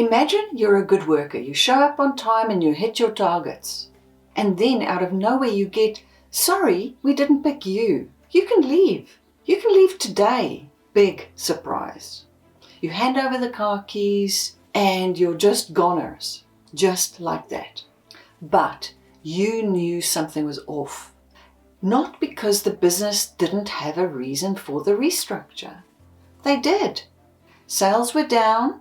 Imagine you're a good worker. You show up on time and you hit your targets. And then out of nowhere you get, sorry, we didn't pick you. You can leave. You can leave today. Big surprise. You hand over the car keys and you're just goners. Just like that. But you knew something was off. Not because the business didn't have a reason for the restructure. They did. Sales were down.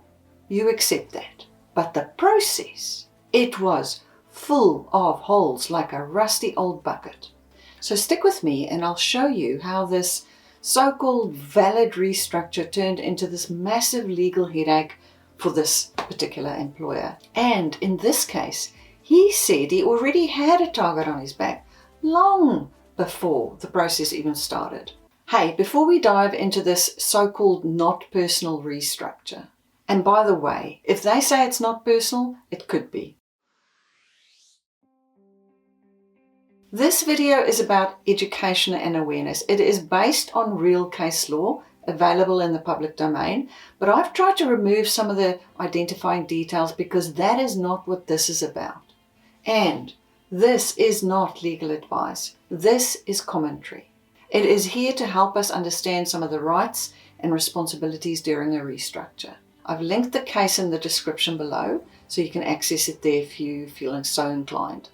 You accept that. But the process, it was full of holes like a rusty old bucket. So stick with me and I'll show you how this so-called valid restructure turned into this massive legal headache for this particular employer. And in this case, he said he already had a target on his back long before the process even started. Hey, before we dive into this so-called not personal restructure, and by the way, if they say it's not personal, it could be. This video is about education and awareness. It is based on real case law available in the public domain, but I've tried to remove some of the identifying details because that is not what this is about. And this is not legal advice. This is commentary. It is here to help us understand some of the rights and responsibilities during a restructure. I've linked the case in the description below, so you can access it there if you feel so inclined.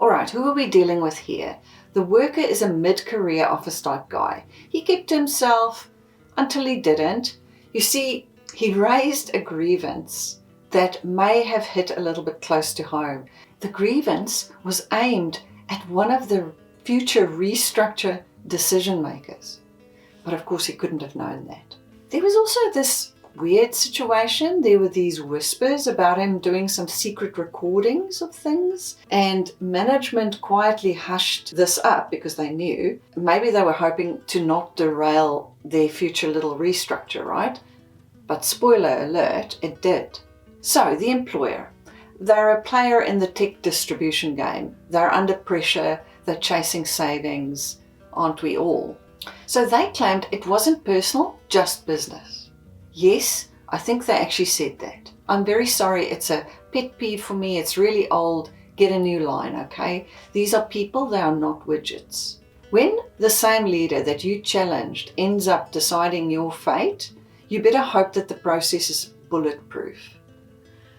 Alright, who are we dealing with here? The worker is a mid-career office type guy. He kept to himself until he didn't. You see, he raised a grievance that may have hit a little bit close to home. The grievance was aimed at one of the future restructure decision makers. But of course he couldn't have known that. There was also this weird situation. There were these whispers about him doing some secret recordings of things, and management quietly hushed this up because they knew. Maybe they were hoping to not derail their future little restructure, right? But spoiler alert, it did. So the employer, they're a player in the tech distribution game. They're under pressure, they're chasing savings, aren't we all? So they claimed it wasn't personal, just business. Yes, I think they actually said that. I'm very sorry, it's a pet peeve for me, it's really old, get a new line, okay? These are people, they are not widgets. When the same leader that you challenged ends up deciding your fate, you better hope that the process is bulletproof.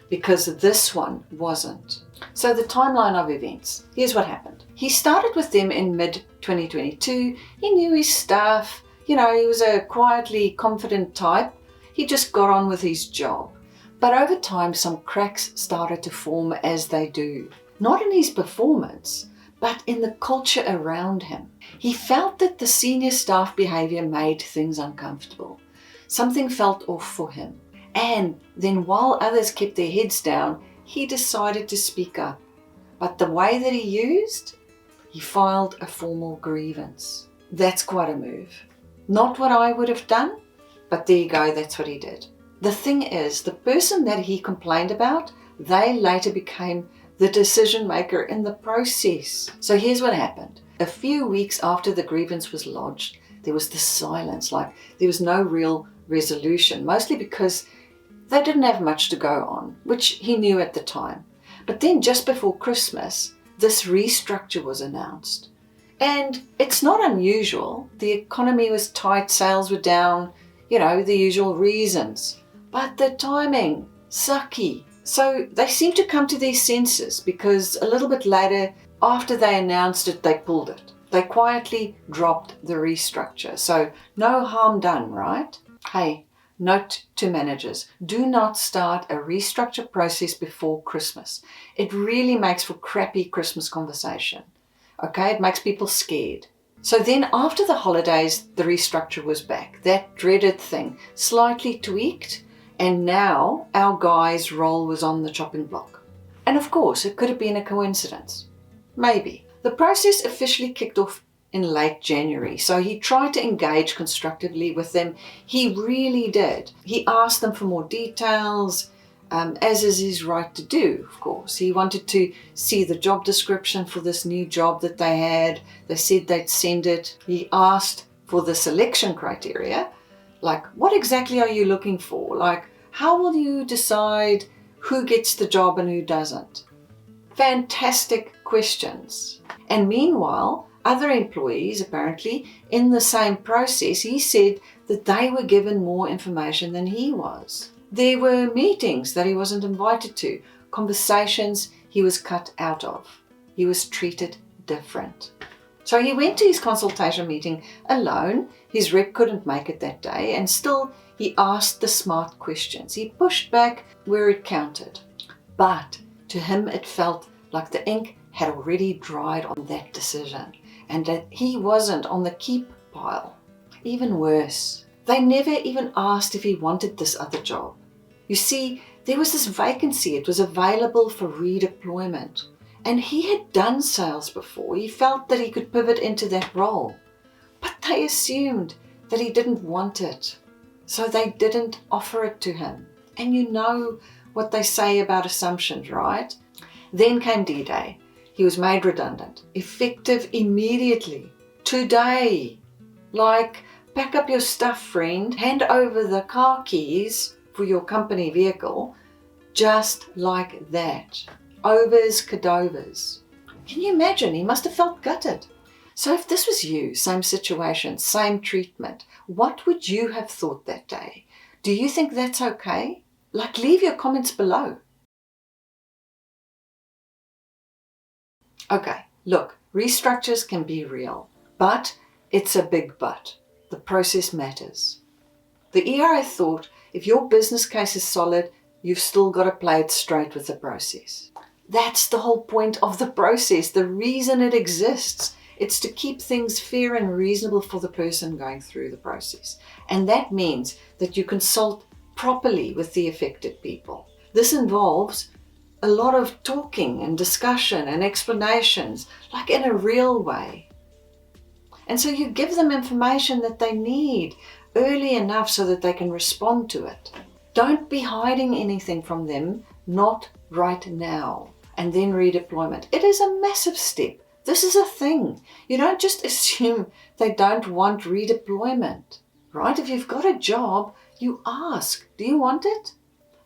Because this one wasn't. So the timeline of events, here's what happened. He started with them in mid-2022, he knew his staff, he was a quietly confident type. He just got on with his job. But over time, some cracks started to form as they do. Not in his performance, but in the culture around him. He felt that the senior staff behavior made things uncomfortable. Something felt off for him. And then while others kept their heads down, he decided to speak up. But the way that he filed a formal grievance. That's quite a move. Not what I would have done, but there you go, that's what he did. The thing is, the person that he complained about, they later became the decision maker in the process. So here's what happened. A few weeks after the grievance was lodged, there was this silence, like there was no real resolution, mostly because they didn't have much to go on, which he knew at the time. But then just before Christmas, this restructure was announced. And it's not unusual. The economy was tight, sales were down, the usual reasons. But the timing, sucky. So they seemed to come to their senses because a little bit later, after they announced it, they pulled it. They quietly dropped the restructure. So no harm done, right? Hey, note to managers, do not start a restructure process before Christmas. It really makes for crappy Christmas conversation. Okay, it makes people scared. So then after the holidays, the restructure was back. That dreaded thing, slightly tweaked, and now our guy's role was on the chopping block. And of course, it could have been a coincidence. Maybe. The process officially kicked off in late January, so he tried to engage constructively with them. He really did. He asked them for more details, as is his right to do, of course. He wanted to see the job description for this new job that they had. They said they'd send it. He asked for the selection criteria, Like, what exactly are you looking for? Like, how will you decide who gets the job and who doesn't? Fantastic questions. And meanwhile, other employees, apparently, in the same process, he said that they were given more information than he was. There were meetings that he wasn't invited to, conversations he was cut out of. He was treated different. So he went to his consultation meeting alone. His rep couldn't make it that day, and still he asked the smart questions. He pushed back where it counted. But to him it felt like the ink had already dried on that decision, and that he wasn't on the keep pile. Even worse, they never even asked if he wanted this other job. You see, there was this vacancy. It was available for redeployment. And he had done sales before. He felt that he could pivot into that role. But they assumed that he didn't want it. So they didn't offer it to him. And you know what they say about assumptions, right? Then came D-Day. He was made redundant, effective immediately, today. Like, pack up your stuff, friend, hand over the car keys for your company vehicle, just like that. Overs, cadovers. Can you imagine? He must have felt gutted. So if this was you, same situation, same treatment, what would you have thought that day? Do you think that's okay? Like, leave your comments below. Okay, look, restructures can be real, but it's a big but. The process matters. The ERA thought if your business case is solid, you've still got to play it straight with the process. That's the whole point of the process, the reason it exists. It's to keep things fair and reasonable for the person going through the process. And that means that you consult properly with the affected people. This involves a lot of talking and discussion and explanations, like in a real way. And so you give them information that they need early enough so that they can respond to it. Don't be hiding anything from them, not right now. And then redeployment. It is a massive step. This is a thing. You don't just assume they don't want redeployment, right? If you've got a job, you ask, do you want it?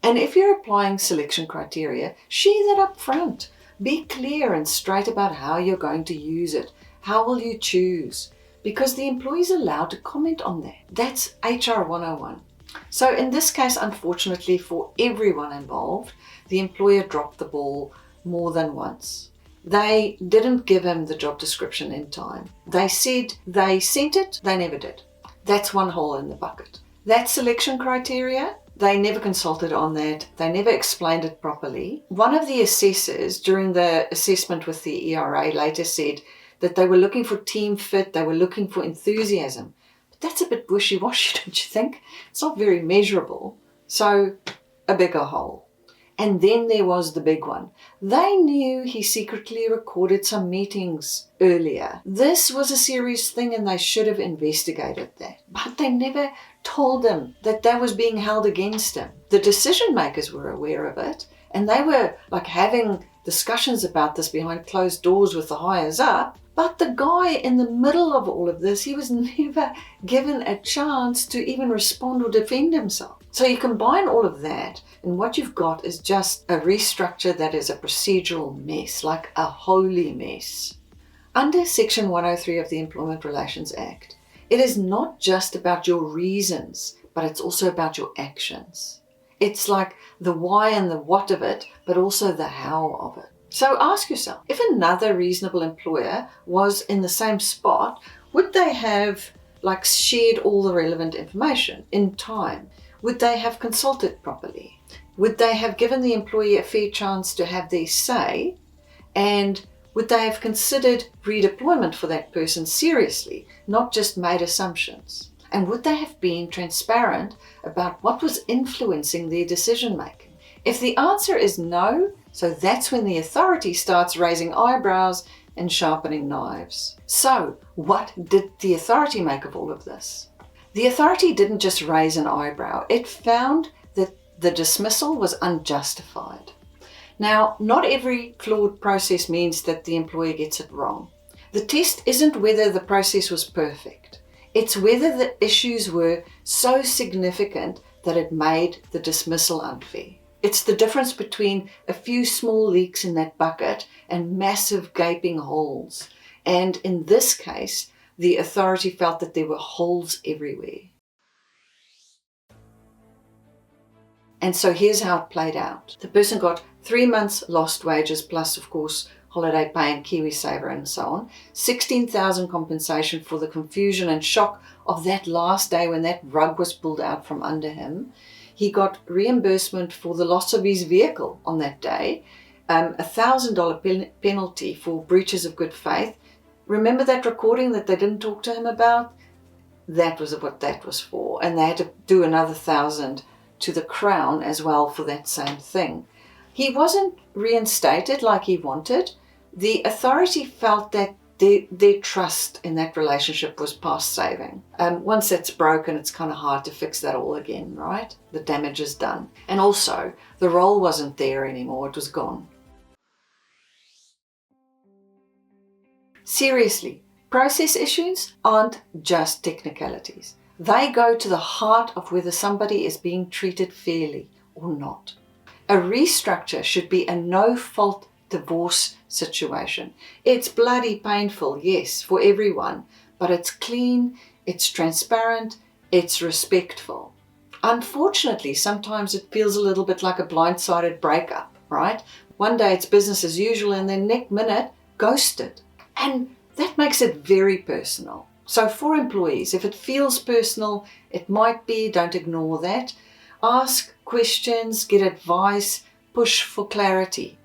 And if you're applying selection criteria, share that up front. Be clear and straight about how you're going to use it. How will you choose? Because the employee is allowed to comment on that. That's HR 101. So in this case, unfortunately for everyone involved, the employer dropped the ball more than once. They didn't give him the job description in time. They said they sent it, they never did. That's one hole in the bucket. That selection criteria, they never consulted on that. They never explained it properly. One of the assessors during the assessment with the ERA later said that they were looking for team fit, they were looking for enthusiasm. But that's a bit wishy-washy, don't you think? It's not very measurable. So, a bigger hole. And then there was the big one. They knew he secretly recorded some meetings earlier. This was a serious thing and they should have investigated that. But they never told him that that was being held against him. The decision makers were aware of it and they were like having discussions about this behind closed doors with the higher up. But the guy in the middle of all of this, he was never given a chance to even respond or defend himself. So you combine all of that, and what you've got is just a restructure that is a procedural mess, like a holy mess. Under Section 103 of the Employment Relations Act, it is not just about your reasons, but it's also about your actions. It's like the why and the what of it, but also the how of it. So ask yourself, if another reasonable employer was in the same spot, would they have shared all the relevant information in time? Would they have consulted properly? Would they have given the employee a fair chance to have their say? And would they have considered redeployment for that person seriously, not just made assumptions? And would they have been transparent about what was influencing their decision making? If the answer is no, so that's when the authority starts raising eyebrows and sharpening knives. So what did the authority make of all of this? The authority didn't just raise an eyebrow. It found that the dismissal was unjustified. Now, not every flawed process means that the employer gets it wrong. The test isn't whether the process was perfect. It's whether the issues were so significant that it made the dismissal unfair. It's the difference between a few small leaks in that bucket and massive gaping holes. And in this case, the authority felt that there were holes everywhere. And so here's how it played out. The person got 3 months lost wages plus, of course, holiday pay and KiwiSaver and so on. 16,000 compensation for the confusion and shock of that last day when that rug was pulled out from under him. He got reimbursement for the loss of his vehicle on that day, $1,000 penalty for breaches of good faith. Remember that recording that they didn't talk to him about? That was what that was for. And they had to do another $1,000 to the Crown as well for that same thing. He wasn't reinstated like he wanted. The authority felt that their trust in that relationship was past saving. Once that's broken, it's kind of hard to fix that all again, right? The damage is done. And also, the role wasn't there anymore. It was gone. Seriously, process issues aren't just technicalities. They go to the heart of whether somebody is being treated fairly or not. A restructure should be a no-fault divorce situation. It's bloody painful, yes, for everyone, but it's clean, it's transparent, it's respectful. Unfortunately, sometimes it feels a little bit like a blindsided breakup, right? One day it's business as usual and then next minute, ghosted. And that makes it very personal. So for employees, if it feels personal, it might be, don't ignore that. Ask questions, get advice, push for clarity.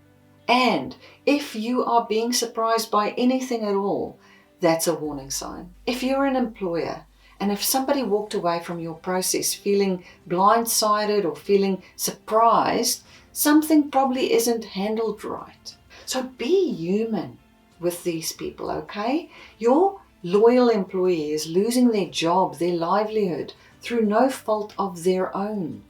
And if you are being surprised by anything at all, that's a warning sign. If you're an employer and if somebody walked away from your process feeling blindsided or feeling surprised, something probably isn't handled right. So be human with these people, okay? Your loyal employee is losing their job, their livelihood, through no fault of their own.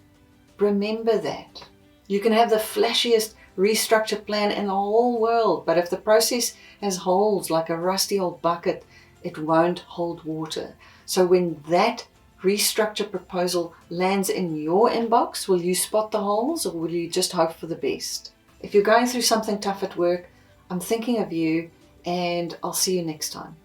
Remember that. You can have the flashiest restructure plan in the whole world, but if the process has holes like a rusty old bucket, it won't hold water. So when that restructure proposal lands in your inbox, will you spot the holes or will you just hope for the best? If you're going through something tough at work, I'm thinking of you, and I'll see you next time.